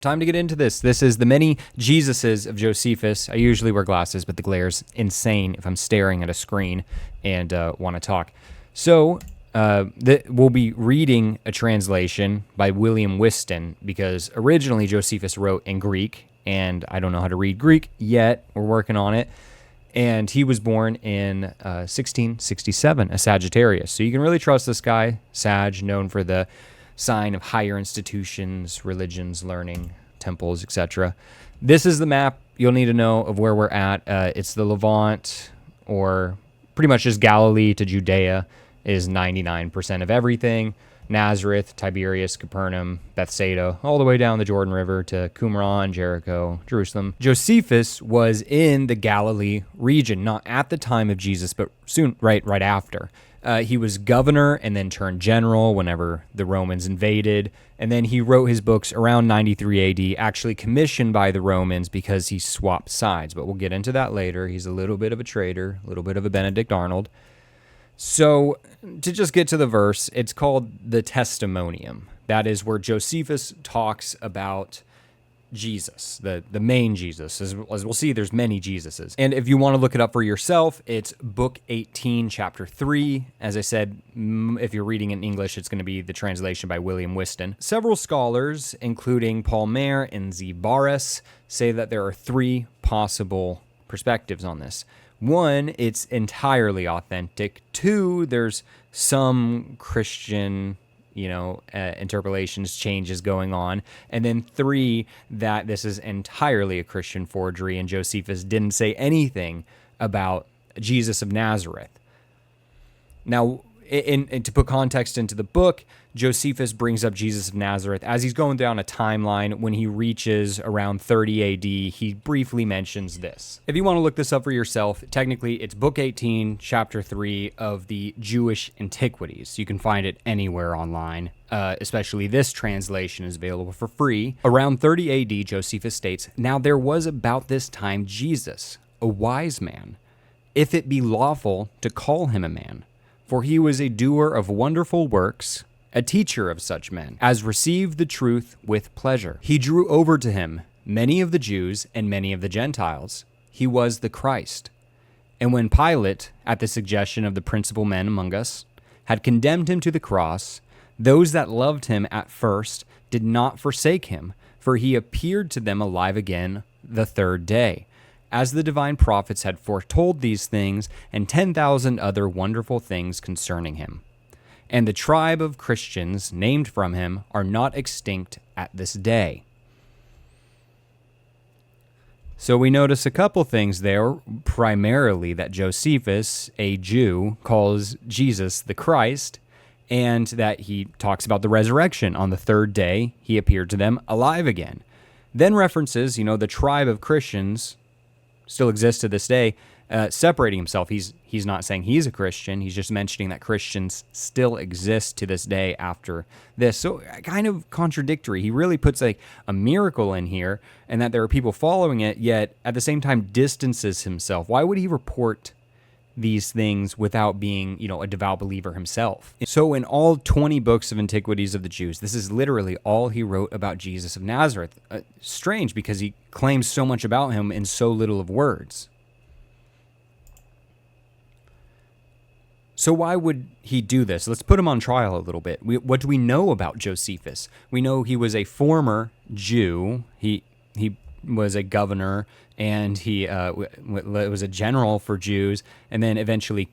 Time to get into this. This is the many Jesuses of Josephus. I usually wear glasses, but the glare's insane if I'm staring at a screen and want to talk. So we'll be reading a translation by William Whiston because originally Josephus wrote in Greek, and I don't know how to read Greek yet. We're working on it. And he was born in 1667, a Sagittarius. So you can really trust this guy, Sag, known for the sign of higher institutions, religions, learning, temples, etc. This is the map you'll need to know of where we're at. It's the Levant, or pretty much just Galilee to Judea is 99% of everything. Nazareth, Tiberias, Capernaum, Bethsaida, all the way down the Jordan River to Qumran, Jericho, Jerusalem. Josephus was in the Galilee region, not at the time of Jesus, but soon, right after. He was governor and then turned general whenever the Romans invaded. And then he wrote his books around 93 AD, actually commissioned by the Romans because he swapped sides. But we'll get into that later. He's a little bit of a traitor, a little bit of a Benedict Arnold. So to just get to the verse, it's called the Testimonium. That is where Josephus talks about Jesus, the main Jesus. As we'll see, there's many Jesuses. And if you want to look it up for yourself, it's book 18, chapter 3. As I said, if you're reading in English, it's going to be the translation by William Whiston. Several scholars, including Paul Mayer and Z. Barres, say that there are three possible perspectives on this. One, it's entirely authentic. Two, there's some Christian interpolations, changes going on. And then three, that this is entirely a Christian forgery and Josephus didn't say anything about Jesus of Nazareth. Now, and to put context into the book, Josephus brings up Jesus of Nazareth as he's going down a timeline. When he reaches around 30 AD, he briefly mentions this. If you want to look this up for yourself, technically it's book 18, chapter 3 of the Jewish Antiquities. You can find it anywhere online. Especially this translation is available for free. Around 30 AD, Josephus states, "Now there was about this time Jesus, a wise man, if it be lawful to call him a man. For he was a doer of wonderful works, a teacher of such men, as received the truth with pleasure. He drew over to him many of the Jews and many of the Gentiles. He was the Christ. And when Pilate, at the suggestion of the principal men among us, had condemned him to the cross, those that loved him at first did not forsake him, for he appeared to them alive again the third day, as the divine prophets had foretold these things, and 10,000 other wonderful things concerning him. And the tribe of Christians named from him are not extinct at this day." So we notice a couple things there, primarily that Josephus, a Jew, calls Jesus the Christ, and that he talks about the resurrection. On the third day, he appeared to them alive again. Then references, the tribe of Christians still exists to this day, separating himself. He's not saying he's a Christian. He's just mentioning that Christians still exist to this day after this. So kind of contradictory. He really puts a miracle in here and that there are people following it, yet at the same time distances himself. Why would he report these things without being, a devout believer himself? So in all 20 books of Antiquities of the Jews, this is literally all he wrote about Jesus of Nazareth. Strange, because he claims so much about him in so little of words. So why would he do this? Let's put him on trial a little bit. What do we know about Josephus? We know he was a former Jew. He was a governor, and he was a general for Jews, and then eventually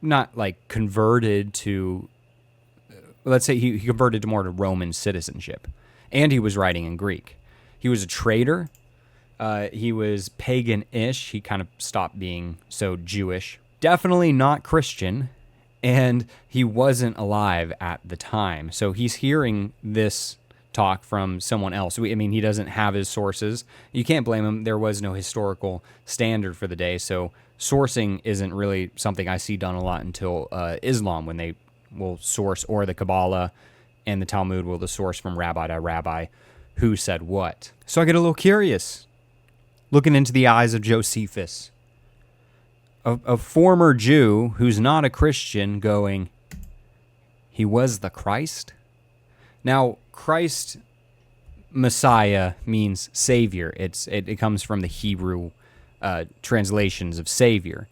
not converted to, let's say he converted to more to Roman citizenship, and he was writing in Greek. He was a traitor. He was pagan-ish. He kind of stopped being so Jewish. Definitely not Christian, and he wasn't alive at the time. So he's hearing this talk from someone else. He doesn't have his sources. You can't blame him. There was no historical standard for the day, so sourcing isn't really something I see done a lot until Islam, when they will source, or the Kabbalah and the Talmud will source from rabbi to rabbi who said what. So I get a little curious, looking into the eyes of Josephus, a former Jew who's not a Christian, going, he was the Christ? Now, Christ Messiah means savior. It comes from the Hebrew translations of savior.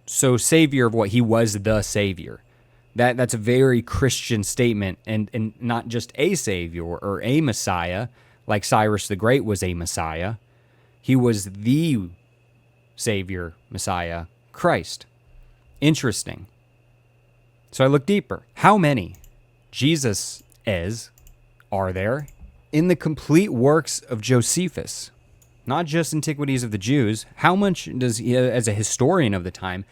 So savior of what? He was the savior. That's a very Christian statement, and not just a savior or a Messiah, like Cyrus the Great was a Messiah. He was the savior, Messiah, Christ. Interesting. So I look deeper. How many Jesus-es are there in the complete works of Josephus? Not just Antiquities of the Jews. How much does he, as a historian of the time,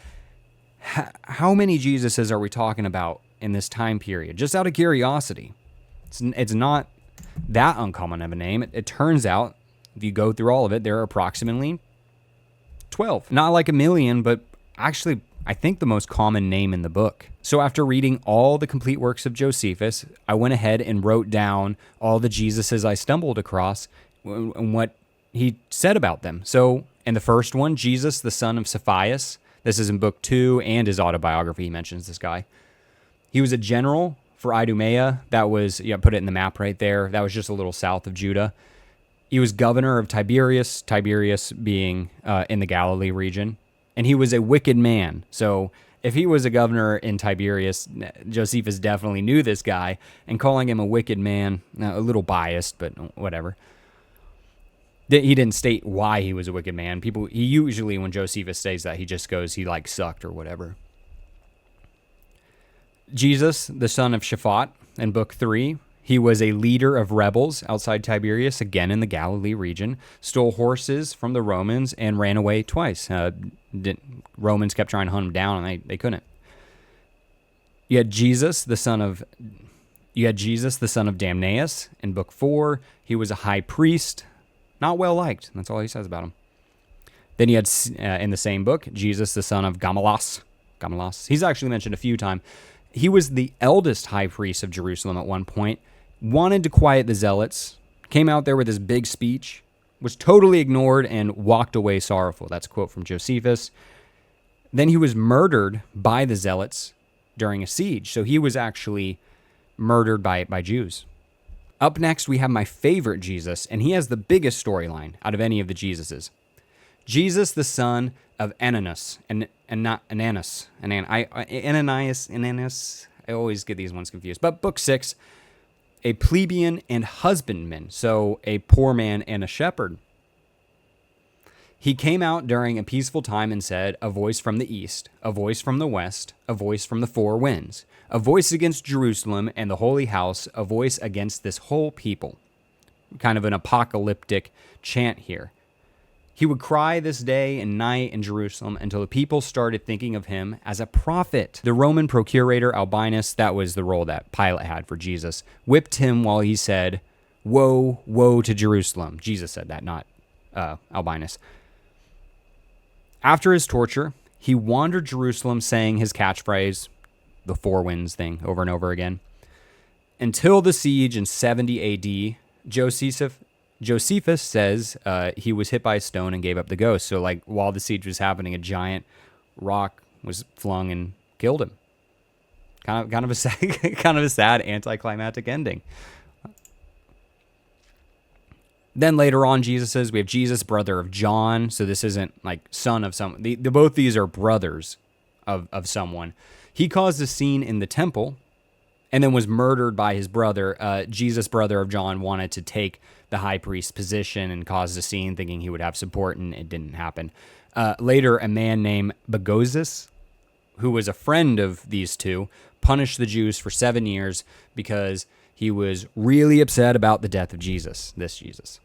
how many Jesuses are we talking about in this time period? Just out of curiosity. It's not that uncommon of a name. It turns out, if you go through all of it, there are approximately 12. Not like a million, but actually, I think the most common name in the book. So after reading all the complete works of Josephus, I went ahead and wrote down all the Jesuses I stumbled across and what he said about them. So in the first one, Jesus, the son of Cephius. This is in book 2 and his autobiography. He mentions this guy. He was a general for Idumea. That was, put it in the map right there. That was just a little south of Judah. He was governor of Tiberias being in the Galilee region. And he was a wicked man. So if he was a governor in Tiberias, Josephus definitely knew this guy. And calling him a wicked man, a little biased, but whatever. He didn't state why he was a wicked man. He usually, when Josephus says that, he just goes, he sucked or whatever. Jesus, the son of Shaphat, in book 3, he was a leader of rebels outside Tiberias, again in the Galilee region, stole horses from the Romans, and ran away twice. Romans kept trying to hunt him down, and they couldn't. You had Jesus, the son of Damnaeus, in book 4. He was a high priest. Not well liked. That's all he says about him. Then you had, in the same book, Jesus, the son of Gamaliel. He's actually mentioned a few times. He was the eldest high priest of Jerusalem at one point, wanted to quiet the zealots, came out there with his big speech, was totally ignored, and walked away sorrowful. That's a quote from Josephus. Then he was murdered by the zealots during a siege. So he was actually murdered by Jews. Up next, we have my favorite Jesus, and he has the biggest storyline out of any of the Jesuses. Jesus, the son of Ananias, and not Ananias. Ananias. I always get these ones confused. But book 6, a plebeian and husbandman, so a poor man and a shepherd. He came out during a peaceful time and said, "A voice from the east, a voice from the west, a voice from the four winds, a voice against Jerusalem and the holy house, a voice against this whole people." Kind of an apocalyptic chant here. He would cry this day and night in Jerusalem until the people started thinking of him as a prophet. The Roman procurator Albinus, that was the role that Pilate had for Jesus, whipped him while he said, "Woe, woe to Jerusalem." Jesus said that, not Albinus. After his torture, he wandered Jerusalem saying his catchphrase, the four winds thing, over and over again. Until the siege in 70 AD, Josephus says he was hit by a stone and gave up the ghost. So while the siege was happening, a giant rock was flung and killed him. Kind of a sad anticlimactic ending. Then later on, we have Jesus, brother of John. So this isn't son of someone. Both these are brothers of someone. He caused a scene in the temple and then was murdered by his brother. Jesus, brother of John, wanted to take the high priest's position and caused a scene thinking he would have support, and it didn't happen. Later, a man named Bagosus, who was a friend of these two, punished the Jews for 7 years because he was really upset about the death of Jesus, this Jesus.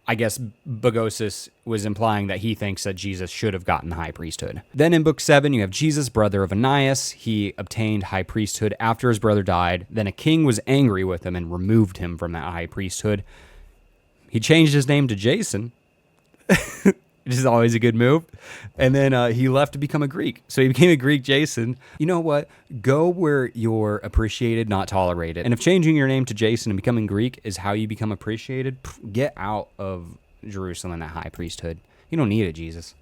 I guess Bagosus was implying that he thinks that Jesus should have gotten the high priesthood. Then in book 7, you have Jesus, brother of Ananias. He obtained high priesthood after his brother died. Then a king was angry with him and removed him from that high priesthood. He changed his name to Jason, which is always a good move. And then he left to become a Greek. So he became a Greek Jason. You know what? Go where you're appreciated, not tolerated. And if changing your name to Jason and becoming Greek is how you become appreciated, get out of Jerusalem and that high priesthood. You don't need it, Jesus.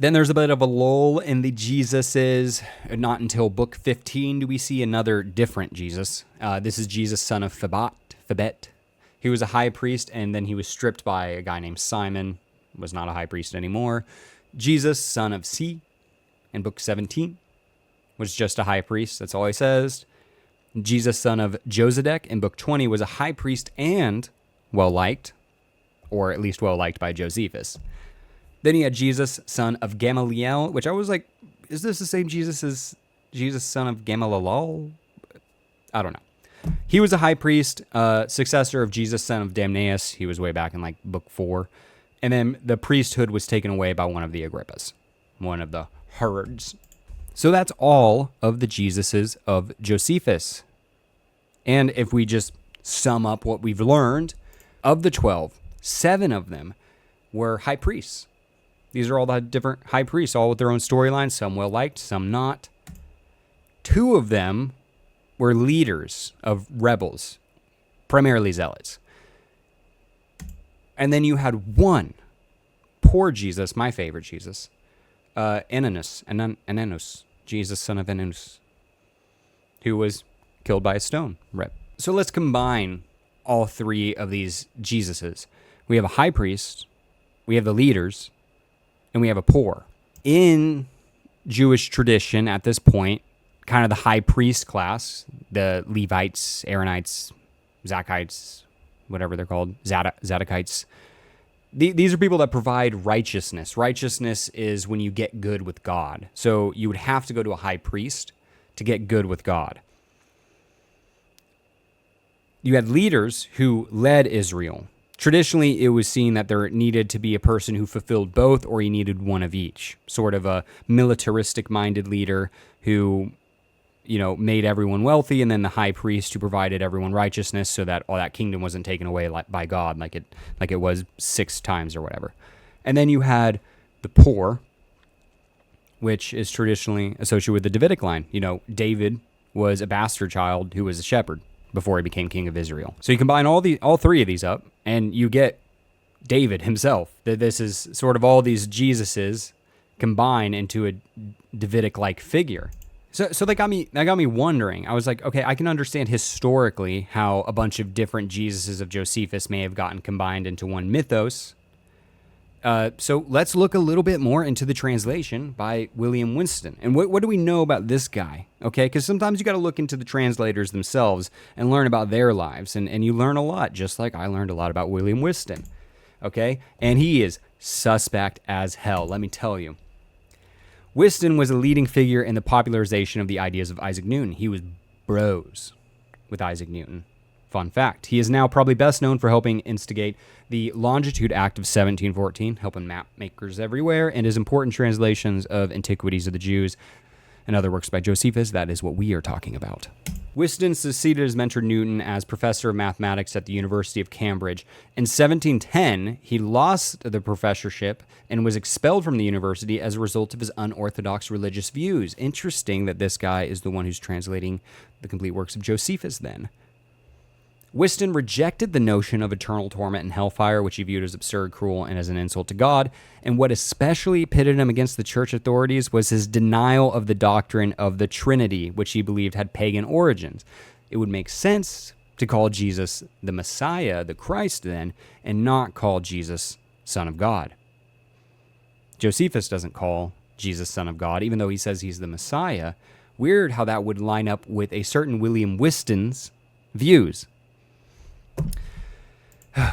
Then there's a bit of a lull in the Jesuses. Not until book 15 do we see another different Jesus. This is Jesus, son of Phabet. He was a high priest, and then he was stripped by a guy named Simon. Was not a high priest anymore. Jesus, son of C, in book 17, was just a high priest. That's all he says. Jesus, son of Josedek, in book 20, was a high priest and well-liked, or at least well-liked by Josephus. Then he had Jesus, son of Gamaliel, which I was like, is this the same Jesus as Jesus, son of Gamaliel? I don't know. He was a high priest, successor of Jesus, son of Damnaeus. He was way back in like book 4. And then the priesthood was taken away by one of the Agrippas, one of the Herods. So that's all of the Jesuses of Josephus. And if we just sum up what we've learned, of the 12, 7 of them were high priests. These are all the different high priests, all with their own storylines, some well-liked, some not. 2 of them were leaders of rebels, primarily zealots. And then you had one, poor Jesus, my favorite Jesus, Ananus, Jesus, son of Ananus, who was killed by a stone. So let's combine all 3 of these Jesuses. We have a high priest, we have the leaders, and we have a poor. In Jewish tradition at this point, kind of the high priest class, the Levites, Aaronites, Zachites, whatever they're called, Zadokites, these are people that provide righteousness. Righteousness is when you get good with God. So you would have to go to a high priest to get good with God. You had leaders who led Israel. Traditionally, it was seen that there needed to be a person who fulfilled both, or you needed one of each. Sort of a militaristic-minded leader who, made everyone wealthy, and then the high priest who provided everyone righteousness, so that all that kingdom wasn't taken away by God, like it was 6 times or whatever. And then you had the poor, which is traditionally associated with the Davidic line. David was a bastard child who was a shepherd before he became king of Israel. So you combine all 3 of these up, and you get David himself. This is sort of all these Jesuses combine into a Davidic-like figure. So that got me wondering. I was like, okay, I can understand historically how a bunch of different Jesuses of Josephus may have gotten combined into one mythos. So let's look a little bit more into the translation by William Winston. And what do we know about this guy? Okay, because sometimes you got to look into the translators themselves and learn about their lives. And you learn a lot, just like I learned a lot about William Winston. Okay, and he is suspect as hell, let me tell you. Winston was a leading figure in the popularization of the ideas of Isaac Newton. He was bros with Isaac Newton. Fun fact, he is now probably best known for helping instigate the Longitude Act of 1714, helping map makers everywhere, and his important translations of Antiquities of the Jews and other works by Josephus. That is what we are talking about. Winston succeeded his mentor Newton as professor of mathematics at the University of Cambridge. In 1710, he lost the professorship and was expelled from the university as a result of his unorthodox religious views. Interesting that this guy is the one who's translating the complete works of Josephus then. Winston rejected the notion of eternal torment and hellfire, which he viewed as absurd, cruel, and as an insult to God. And what especially pitted him against the church authorities was his denial of the doctrine of the Trinity, which he believed had pagan origins. It would make sense to call Jesus the Messiah, the Christ then, and not call Jesus Son of God. Josephus doesn't call Jesus Son of God, even though he says he's the Messiah. Weird how that would line up with a certain William Winston's views.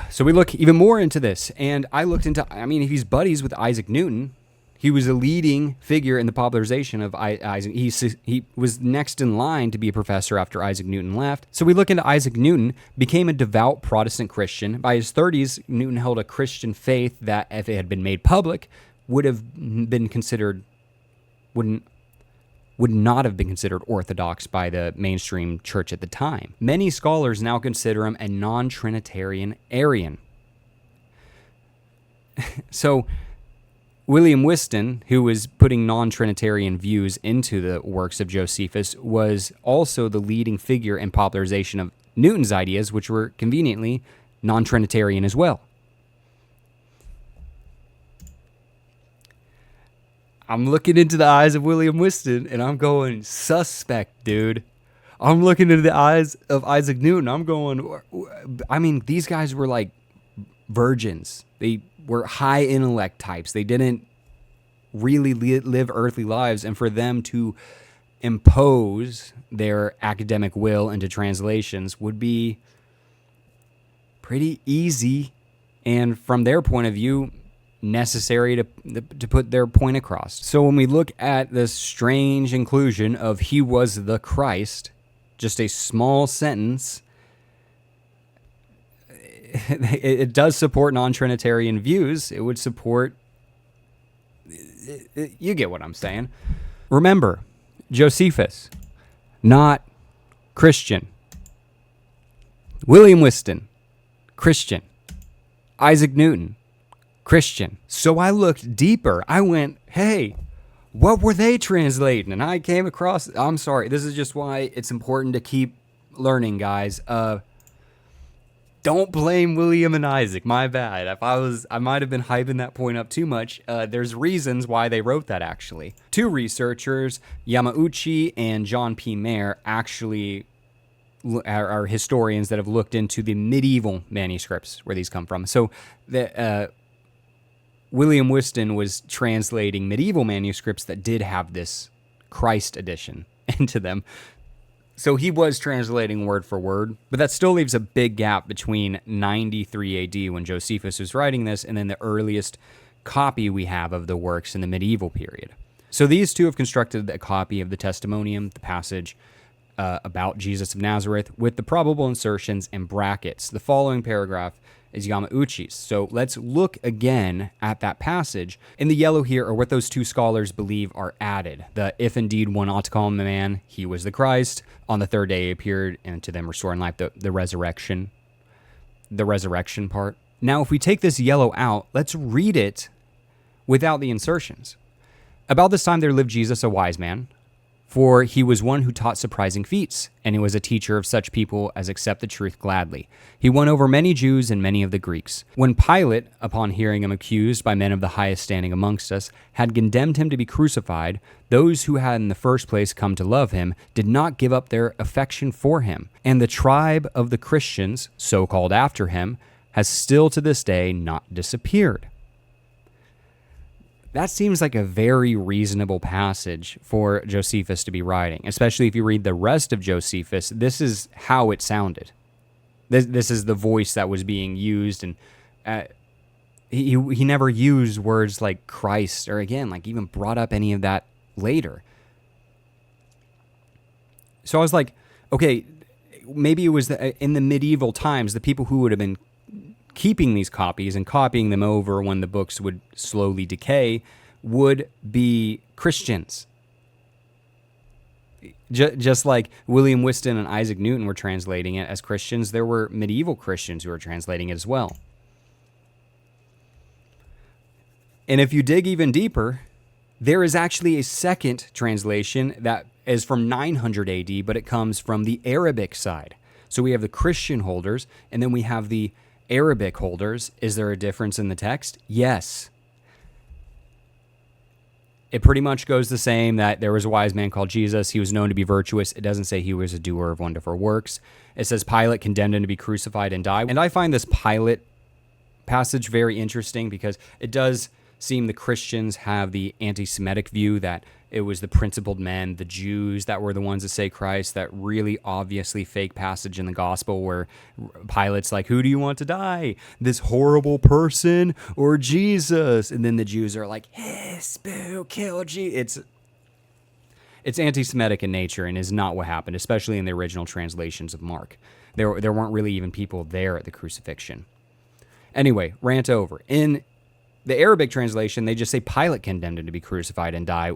So we look even more into this, and I looked into, he's buddies with Isaac Newton. He was a leading figure in the popularization of Isaac. He was next in line to be a professor after Isaac Newton left. So we look into Isaac Newton, became a devout Protestant Christian. By his 30s, Newton held a Christian faith that, if it had been made public, would not have been considered orthodox by the mainstream church at the time. Many scholars now consider him a non-Trinitarian Arian. So William Winston, who was putting non-Trinitarian views into the works of Josephus, was also the leading figure in popularization of Newton's ideas, which were conveniently non-Trinitarian as well. I'm looking into the eyes of William Whiston, and I'm going, suspect, dude. I'm looking into the eyes of Isaac Newton. I'm going, I mean, these guys were like virgins. They were high intellect types. They didn't really live earthly lives. And for them to impose their academic will into translations would be pretty easy. And from their point of view, necessary to put their point across. So when we look at this strange inclusion of he was the Christ, just a small sentence, it does support non-Trinitarian views. It would support, you get what I'm saying. Remember, Josephus, not Christian. William Whiston, Christian. Isaac Newton, Christian. So I looked deeper. I went, hey, what were they translating? And I came across, I'm sorry, this is just why it's important to keep learning, guys. Don't blame William and Isaac. My bad. I might have been hyping that point up too much. There's reasons why they wrote that, actually. Two researchers, Yamauchi and John P. Mayer, actually are historians that have looked into the medieval manuscripts where these come from. So William Whiston was translating medieval manuscripts that did have this Christ edition into them. So he was translating word for word, but that still leaves a big gap between 93 AD when Josephus was writing this and then the earliest copy we have of the works in the medieval period. So these two have constructed a copy of the Testimonium, the passage about Jesus of Nazareth, with the probable insertions and brackets. The following paragraph is Yamauchi's. So let's look again at that passage. In the yellow here are what those two scholars believe are added. The if indeed one ought to call him a man, he was the Christ. On the third day he appeared, and to them restoring life, the resurrection part. Now, if we take this yellow out, let's read it without the insertions. About this time there lived Jesus, a wise man, for he was one who taught surprising feats, and he was a teacher of such people as accept the truth gladly. He won over many Jews and many of the Greeks. When Pilate, upon hearing him accused by men of the highest standing amongst us, had condemned him to be crucified, those who had in the first place come to love him did not give up their affection for him. And the tribe of the Christians, so called after him, has still to this day not disappeared. That seems like a very reasonable passage for Josephus to be writing, especially if you read the rest of Josephus. This is how it sounded. This is the voice that was being used, and he never used words like Christ or, again, like even brought up any of that later. So I was like, okay, maybe it was in the medieval times, the people who would have been keeping these copies and copying them over when the books would slowly decay would be Christians. Just like William Whiston and Isaac Newton were translating it as Christians, there were medieval Christians who were translating it as well. And if you dig even deeper, there is actually a second translation that is from 900 AD, but it comes from the Arabic side. So we have the Christian holders, and then we have the Arabic holders. Is there a difference in the text? Yes. It pretty much goes the same, that there was a wise man called Jesus. He was known to be virtuous. It doesn't say he was a doer of wonderful works. It says Pilate condemned him to be crucified and die. And I find this Pilate passage very interesting because it does seem the Christians have the anti-Semitic view that it was the principled men, the Jews, that were the ones that say Christ. That really obviously fake passage in the gospel where Pilate's like, who do you want to die? This horrible person or Jesus? And then the Jews are like, hiss, boo, kill Jesus. It's anti-Semitic in nature and is not what happened, especially in the original translations of Mark. There weren't really even people there at the crucifixion. Anyway, rant over. In the Arabic translation, they just say Pilate condemned him to be crucified and die,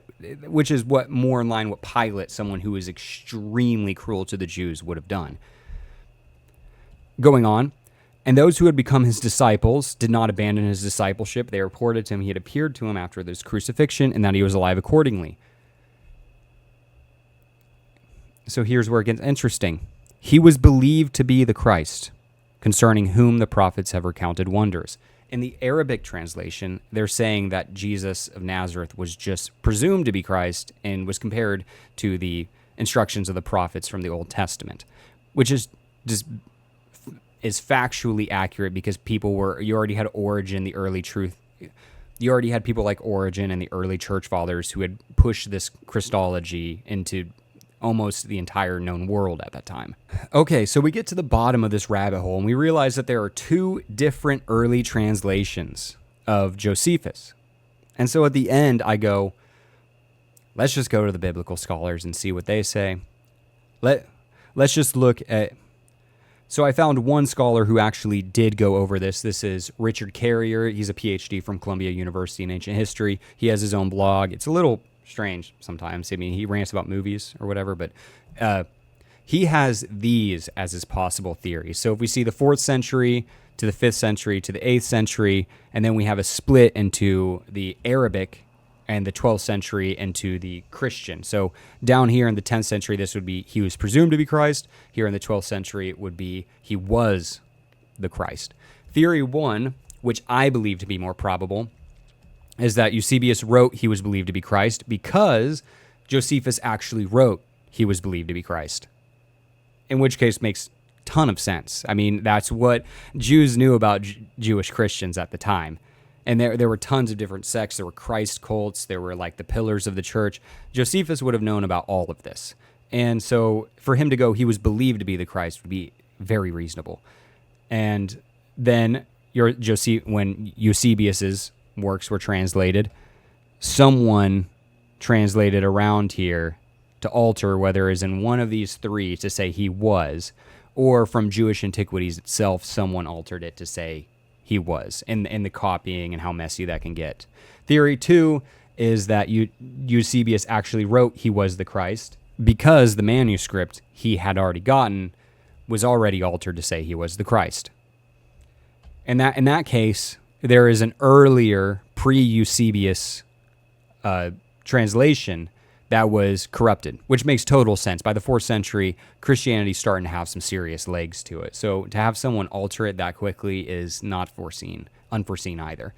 which is what more in line with Pilate, someone who is extremely cruel to the Jews, would have done. Going on, and those who had become his disciples did not abandon his discipleship. They reported to him he had appeared to him after this crucifixion and that he was alive accordingly. So here's where it gets interesting. He was believed to be the Christ, concerning whom the prophets have recounted wonders. In the Arabic translation, they're saying that Jesus of Nazareth was just presumed to be Christ and was compared to the instructions of the prophets from the Old Testament, which is just is factually accurate because you already had Origen, the early truth. You already had people like Origen and the early church fathers who had pushed this Christology into almost the entire known world at that time. Okay, so we get to the bottom of this rabbit hole and we realize that there are two different early translations of Josephus. And so at the end, I go, let's just go to the biblical scholars and see what they say. Let's just look at... So I found one scholar who actually did go over this. This is Richard Carrier. He's a PhD from Columbia University in ancient history. He has his own blog. It's a little strange sometimes. I mean, he rants about movies or whatever, but he has these as his possible theories. So if we see the 4th century to the 5th century to the 8th century, and then we have a split into the Arabic and the 12th century into the Christian. So down here in the 10th century, this would be he was presumed to be Christ. Here in the 12th century, it would be he was the Christ. Theory 1, which I believe to be more probable, is that Eusebius wrote he was believed to be Christ because Josephus actually wrote he was believed to be Christ. In which case makes a ton of sense. I mean, that's what Jews knew about Jewish Christians at the time. And there were tons of different sects. There were Christ cults. There were like the pillars of the church. Josephus would have known about all of this. And so for him to go, he was believed to be the Christ would be very reasonable. And then when Eusebius's works were translated, someone translated around here to alter whether it is in one of these three to say he was, or from Jewish antiquities itself, someone altered it to say he was, and the copying and how messy that can get. Theory 2 is that Eusebius actually wrote he was the Christ because the manuscript he had already gotten was already altered to say he was the Christ. And that in that case, there is an earlier pre-Eusebius translation that was corrupted, which makes total sense. By the 4th century, Christianity's starting to have some serious legs to it. So to have someone alter it that quickly is not unforeseen either.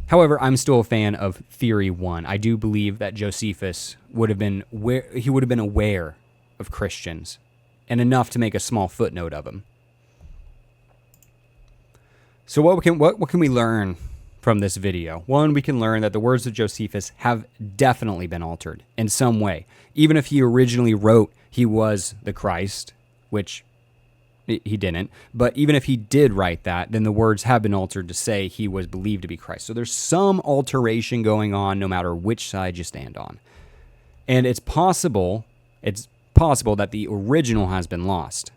However, I'm still a fan of theory 1. I do believe that Josephus would have been aware of Christians and enough to make a small footnote of them. So what can we learn from this video? One, we can learn that the words of Josephus have definitely been altered in some way. Even if he originally wrote he was the Christ, which he didn't, but even if he did write that, then the words have been altered to say he was believed to be Christ. So there's some alteration going on no matter which side you stand on. And it's possible that the original has been lost.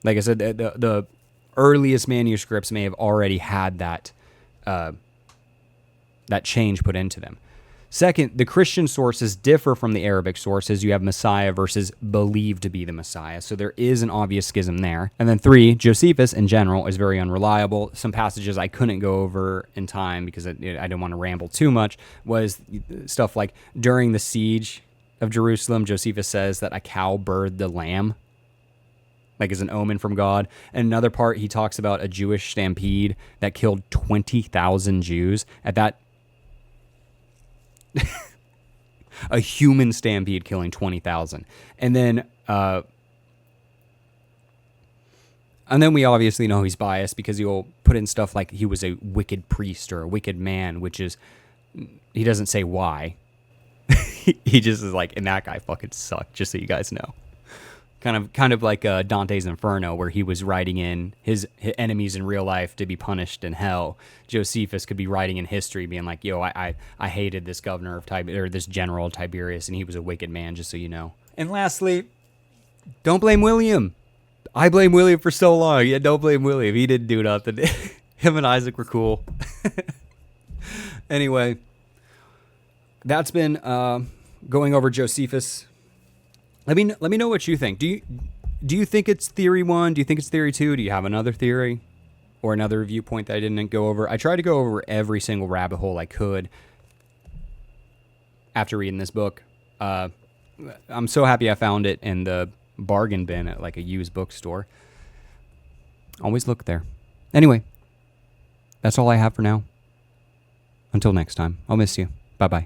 Like I said, the earliest manuscripts may have already had that change put into them. Second, the Christian sources differ from the Arabic sources. You have Messiah versus believed to be the Messiah. So there is an obvious schism there. And then 3, Josephus in general is very unreliable. Some passages I couldn't go over in time because I didn't want to ramble too much was stuff like during the siege of Jerusalem, Josephus says that a cow birthed the lamb, like as an omen from God. And another part, he talks about a Jewish stampede that killed 20,000 Jews. At that, a human stampede killing 20,000. And then we obviously know he's biased because he'll put in stuff like he was a wicked priest or a wicked man, which is, he doesn't say why. He just is like, and that guy fucking sucked, just so you guys know. Kind of like Dante's Inferno, where he was writing in his enemies in real life to be punished in hell. Josephus could be writing in history, being like, "Yo, I hated this governor of or this general of Tiberius, and he was a wicked man." Just so you know. And lastly, don't blame William. I blame William for so long. Yeah, don't blame William. He didn't do nothing. Him and Isaac were cool. Anyway, that's been going over Josephus. Let me know what you think. Do you think it's theory 1? Do you think it's theory 2? Do you have another theory or another viewpoint that I didn't go over? I tried to go over every single rabbit hole I could after reading this book. I'm so happy I found it in the bargain bin at like a used bookstore. Always look there. Anyway, that's all I have for now. Until next time, I'll miss you. Bye-bye.